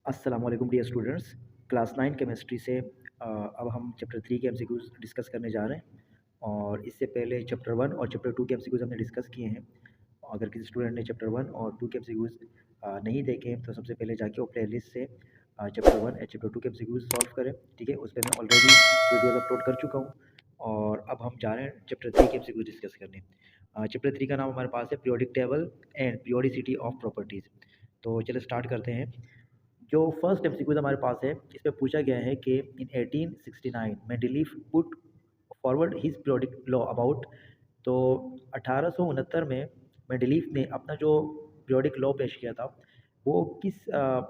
अस्सलाम वालेकुम dear students. Class 9 chemistry से अब हम चैप्टर 3 के एमसीक्यूज डिस्कस करने जा रहे हैं। और इससे पहले चैप्टर 1 और चैप्टर 2 के एमसीक्यूज हमने डिस्कस किए हैं। अगर किसी स्टूडेंट ने चैप्टर 1 और 2 के एमसीक्यूज नहीं देखे हैं तो सबसे पहले जाके वो प्ले लिस्ट से चैप्टर 1 और चैप्टर 2 के एमसीक्यूज सॉल्व करें। ठीक है, उस पर मैं ऑलरेडी वीडियोज़ अपलोड कर चुका हूँ। और अब हम जा रहे हैं चैप्टर 3 के एमसीक्यूज डिस्कस करने। चैप्टर 3 का नाम हमारे पास है periodic table and periodicity of properties. तो चलिए स्टार्ट करते हैं। जो फर्स्ट एमसीक्यू हमारे पास है, इसमें पूछा गया है कि इन 1869 Mendeleev put forward his periodic law about. तो 1869 में मेंडेलीव ने अपना जो पीरियोडिक लॉ पेश किया था वो किस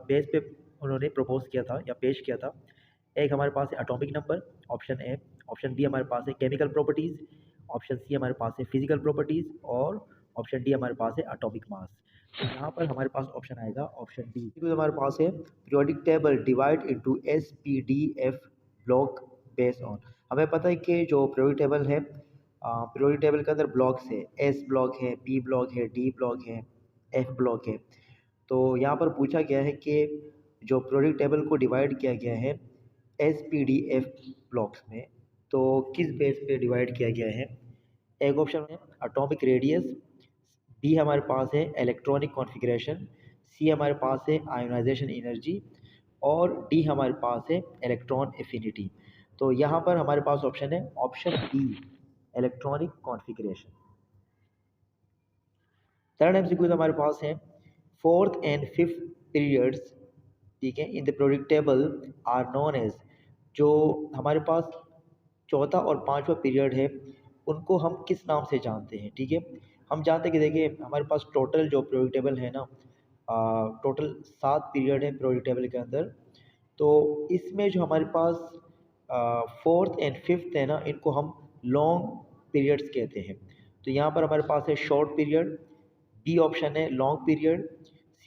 बेस पे उन्होंने प्रपोज किया था या पेश किया था। एक हमारे पास है atomic number, option A. Option B हमारे पास है केमिकल प्रॉपर्टीज़। ऑप्शन सी हमारे पास है फिजिकल प्रॉपर्टीज़। और ऑप्शन डी हमारे पास है एटॉमिक मास। तो यहाँ पर हमारे पास ऑप्शन आएगा ऑप्शन डी। तो हमारे पास है periodic table divide into S P D F block based on. हमें पता है कि जो पीरियोडिक टेबल है, पीरियोडिक टेबल के अंदर ब्लॉक्स है, एस ब्लॉक है, पी ब्लॉक है, डी ब्लॉक है, एफ ब्लॉक है। तो यहाँ पर पूछा गया है कि जो पीरियोडिक टेबल को डिवाइड किया गया है S P D F blocks में, तो किस बेस पे डिवाइड किया गया है। एक ऑप्शन है एटॉमिक रेडियस, बी हमारे पास है इलेक्ट्रॉनिक कॉन्फ़िगरेशन, सी हमारे पास है आयोनाइजेशन एनर्जी, और डी हमारे पास है इलेक्ट्रॉन एफिनिटी। तो यहाँ पर हमारे पास ऑप्शन है option D electronic configuration. Third MCQ हमारे पास है फोर्थ एंड फिफ्थ पीरियड्स, ठीक है, in the periodic table are known as. जो हमारे पास चौथा और पांचवा पीरियड है उनको हम किस नाम से जानते हैं। ठीक है, हम जानते हैं कि देखिए हमारे पास टोटल जो पीरियोडिक टेबल है ना, टोटल 7 पीरियड है पीरियोडिक टेबल के अंदर। तो इसमें जो हमारे पास फोर्थ एंड फिफ्थ है ना, इनको हम लॉन्ग पीरियड्स कहते हैं। तो यहाँ पर हमारे पास है शॉर्ट पीरियड, बी ऑप्शन है लॉन्ग पीरियड,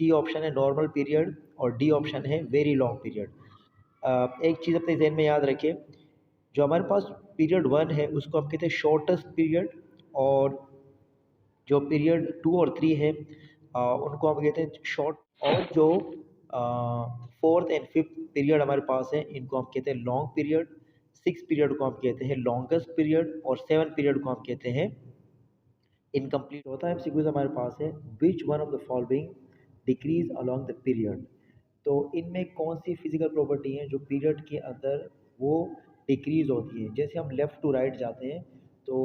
सी ऑप्शन है नॉर्मल पीरियड, और डी ऑप्शन है वेरी लॉन्ग पीरियड। एक चीज़ अपने जहन में याद रखें, जो हमारे पास पीरियड 1 है उसको हम कहते हैं शॉर्टेस्ट पीरियड, और जो पीरियड 2 और 3 है उनको हम कहते हैं शॉर्ट। और जो फोर्थ एंड फिफ्थ पीरियड हमारे पास है इनको हम कहते हैं लॉन्ग पीरियड। 6 पीरियड को हम कहते हैं लॉन्गेस्ट पीरियड, और 7 पीरियड को हम कहते हैं इनकम्प्लीट। होता है एमसीक्यूज हमारे पास है which one of the following decrease along the period. तो इनमें कौन सी फिजिकल प्रॉपर्टी है जो पीरियड के अंदर वो डिक्रीज होती है। जैसे हम लेफ़्ट टू राइट जाते हैं तो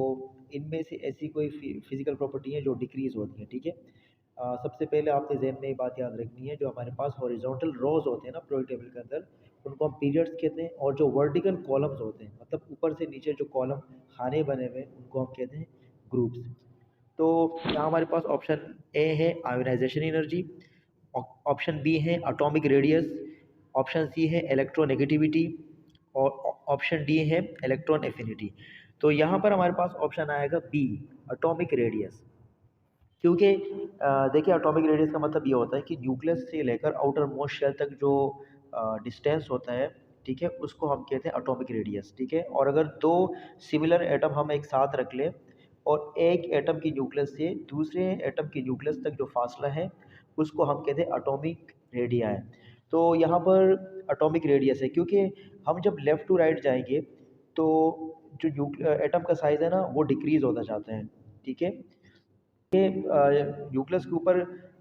इनमें से ऐसी कोई फिजिकल प्रॉपर्टी है जो डिक्रीज होती है। ठीक है, सबसे पहले आपके जहन में ये बात याद रखनी है, जो हमारे पास हॉरिजॉन्टल रोज होते हैं ना पीरियोडिक टेबल के अंदर, उनको हम पीरियड्स कहते हैं। और जो वर्टिकल कॉलम्स होते हैं, मतलब ऊपर से नीचे जो कॉलम खाने बने हुए हैं, उनको हम कहते हैं ग्रुप्स। तो यहाँ हमारे पास ऑप्शन ए है आयोनाइजेशन एनर्जी, ऑप्शन बी है एटॉमिक रेडियस, ऑप्शन सी है इलेक्ट्रोनेगेटिविटी, और ऑप्शन डी है इलेक्ट्रॉन एफिनिटी। तो यहाँ पर हमारे पास ऑप्शन आएगा बी एटॉमिक रेडियस। क्योंकि देखिए एटॉमिक रेडियस का मतलब ये होता है कि न्यूक्लियस से लेकर आउटर मोस्ट शेल तक जो डिस्टेंस होता है, ठीक है, उसको हम कहते हैं एटॉमिक रेडियस। ठीक है, और अगर दो सिमिलर एटम हम एक साथ रख लें और एक एटम की न्यूक्लियस से दूसरे एटम की न्यूक्लियस तक जो फासला है उसको हम कहते हैं एटॉमिक रेडिया है। तो यहाँ पर एटॉमिक रेडियस है क्योंकि हम जब लेफ़्ट टू राइट जाएंगे तो जो एटम का साइज़ है ना वो डिक्रीज़ होता जाता है। ठीक है, ये न्यूक्लियस के ऊपर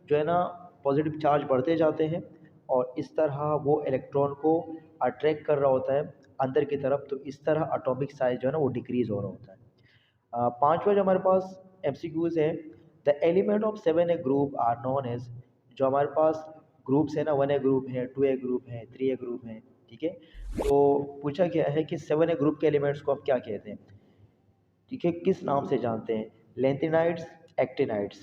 जो है ना पॉजिटिव चार्ज बढ़ते जाते हैं, और इस तरह वो इलेक्ट्रॉन को अट्रैक्ट कर रहा होता है अंदर की तरफ। तो इस तरह एटॉमिक साइज जो है ना वो डिक्रीज हो रहा होता है। पांचवा जो हमारे पास एमसीक्यूज है, the element of 7A group are known as. जो हमारे पास ग्रुप्स है ना, 1A ग्रुप है, 2A ग्रुप है, 3A ग्रुप है। ठीक है, तो पूछा गया है कि 7A ग्रुप के एलिमेंट्स को हम क्या कहते हैं। ठीक है, किस नाम से जानते हैं, लेंथिनाइड्स, एक्टिनाइड्स।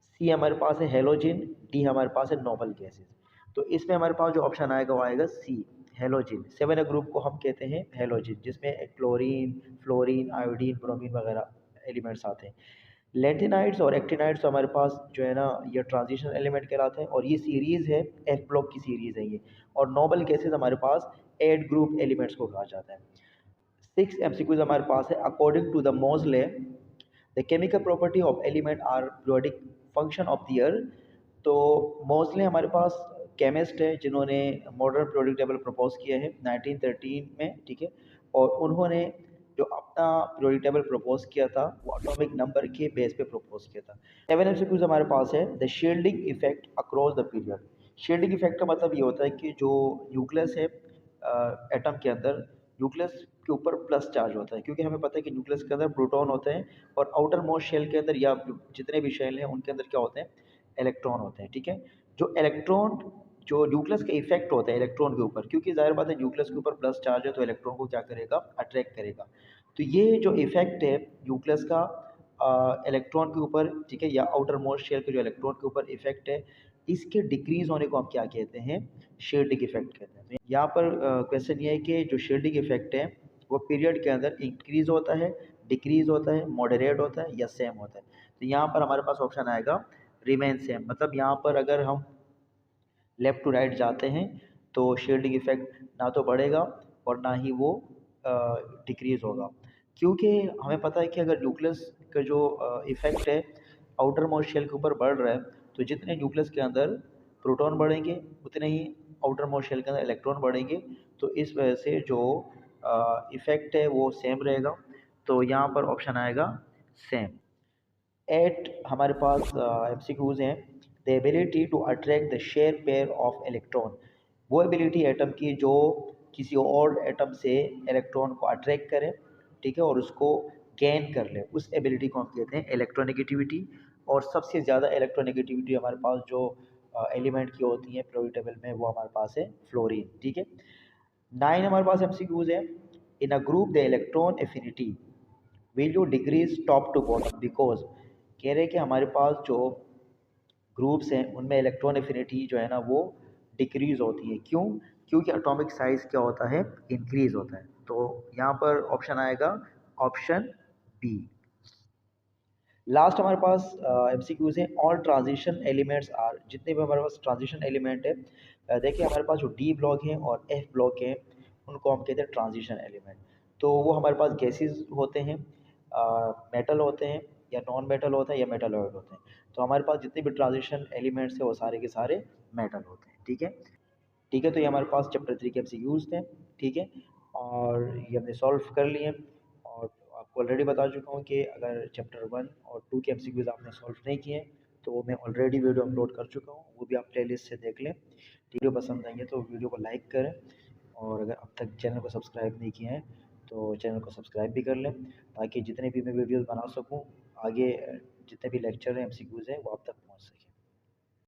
सी हमारे पास है हेलोजिन, डी हमारे पास है नोबल गैसेस। तो इसमें हमारे पास जो ऑप्शन आएगा वो आएगा सी हेलोजिन। 7A ग्रुप को हम कहते हैं हेलोजिन, जिसमें क्लोरीन, फ्लोरीन, आयोडीन, ब्रोमीन वगैरह एलिमेंट्स आते हैं। लेंथिनाइड्स और एक्टिनाइड्स तो हमारे पास जो है ना ये ट्रांजिशन एलिमेंट कहलाते हैं, और ये सीरीज़ है एफ ब्लॉक की सीरीज़ है ये। और नोबल गैसेस हमारे पास 8 ग्रुप एलिमेंट्स को कहा जाता है। 6 एमसीक्यूज हमारे पास है according to the Moseley the chemical property of element are periodic function of the year. तो मोस्टली हमारे पास केमिस्ट है जिन्होंने मॉडर्न पीरियोडिक टेबल प्रपोज किया है 1913 में, ठीक है। और उन्होंने जो अपना पीरियोडिक टेबल प्रपोज किया था वो एटॉमिक नंबर के बेस पे प्रपोज किया था। 7 एमसीक्यूज हमारे पास है। The shielding effect across the period. Shielding effect का मतलब ये होता है कि जो न्यूक्लियस है एटम के अंदर, न्यूक्लियस के ऊपर प्लस चार्ज होता है, क्योंकि हमें पता है कि न्यूक्लियस के अंदर प्रोटॉन होते हैं और आउटर मोस्ट शेल के अंदर या जितने भी शेल हैं उनके अंदर क्या होते हैं, इलेक्ट्रॉन होते हैं, ठीक है। जो इलेक्ट्रॉन, जो न्यूक्लियस का इफेक्ट होता है इलेक्ट्रॉन के ऊपर, क्योंकि जाहिर बात है न्यूक्लियस के ऊपर प्लस चार्ज है तो इलेक्ट्रॉन को क्या करेगा, अट्रैक्ट करेगा। तो ये जो इफेक्ट है न्यूक्लियस का इलेक्ट्रॉन के ऊपर, ठीक है, या आउटर मोस्ट शेल के जो इलेक्ट्रॉन के ऊपर इफेक्ट है, इसके डिक्रीज होने को हम क्या कहते हैं, शील्डिंग इफेक्ट कहते हैं। तो यहाँ पर क्वेश्चन ये है कि जो शील्डिंग इफेक्ट है वो पीरियड के अंदर इंक्रीज होता है, डिक्रीज होता है, मॉडरेट होता है या सेम होता है। तो यहाँ पर हमारे पास ऑप्शन आएगा रिमेन सेम। मतलब यहाँ पर अगर हम लेफ़्ट टू राइट जाते हैं तो शील्डिंग इफेक्ट ना तो बढ़ेगा और ना ही वो डिक्रीज़ होगा, क्योंकि हमें पता है कि अगर न्यूक्लियस का जो इफेक्ट है आउटर मोस्ट शेल के ऊपर बढ़ रहा है, तो जितने न्यूक्लियस के अंदर प्रोटॉन बढ़ेंगे उतने ही आउटर मोस्ट शेल के अंदर इलेक्ट्रॉन बढ़ेंगे। तो इस वजह से जो इफेक्ट है वो सेम रहेगा। तो यहाँ पर ऑप्शन आएगा सेम। 8 हमारे पास एमसीक्यूज हैं। The ability to attract the share pair of electron. वो एबिलिटी एटम की जो किसी और एटम से इलेक्ट्रॉन को अट्रैक्ट करे, ठीक है, और उसको गेन कर ले, उस एबिलिटी को हम कहते हैं इलेक्ट्रोनेगेटिविटी। और सबसे ज़्यादा इलेक्ट्रोनेगेटिविटी हमारे पास जो एलिमेंट की होती है पीरियोडिक टेबल में, वो हमारे पास है फ्लोरीन, ठीक है। 9 हमारे पास एमसीक्यूज है। In a group the electron affinity will you decrease top to bottom, because कह रहे हैं कि हमारे पास जो ग्रुप्स हैं उनमें इलेक्ट्रॉन एफिनिटी जो है ना वो डिक्रीज होती है। क्यों? क्योंकि एटॉमिक साइज क्या होता है, इंक्रीज होता है। तो यहाँ पर ऑप्शन आएगा ऑप्शन बी। लास्ट हमारे पास एमसीक्यूज हैं। ऑल ट्रांजिशन एलिमेंट्स आर, जितने भी हमारे पास ट्रांजिशन एलिमेंट है, देखिए हमारे पास जो डी ब्लॉक हैं और एफ ब्लॉक हैं उनको हम कहते हैं ट्रांजिशन एलिमेंट। तो वो हमारे पास गैसेस होते हैं, मेटल होते हैं या नॉन मेटल होता है या मेटालॉइड होते हैं। तो हमारे पास जितने भी ट्रांजिशन एलिमेंट्स हैं वो सारे के सारे मेटल होते हैं, ठीक है। ठीक है, तो ये हमारे पास चैप्टर 3 के एमसीक्यूज थे, ठीक है, और ये हमने सॉल्व कर लिए। और आपको ऑलरेडी बता चुका हूँ कि अगर चैप्टर 1 और 2 के एमसीक्यूज आपने सॉल्व नहीं किए तो वो मैं ऑलरेडी वीडियो अपलोड कर चुका हूँ, वो भी आप प्लेलिस्ट से देख लें। वीडियो पसंद आएंगे तो वीडियो को लाइक करें, और अगर अब तक चैनल को सब्सक्राइब नहीं किए हैं तो चैनल को सब्सक्राइब भी कर लें, ताकि जितने भी मैं वीडियोज़ बना सकूँ आगे, जितने भी लेक्चर हैं एमसीक्यूज हैं वो आप तक पहुँच सकें।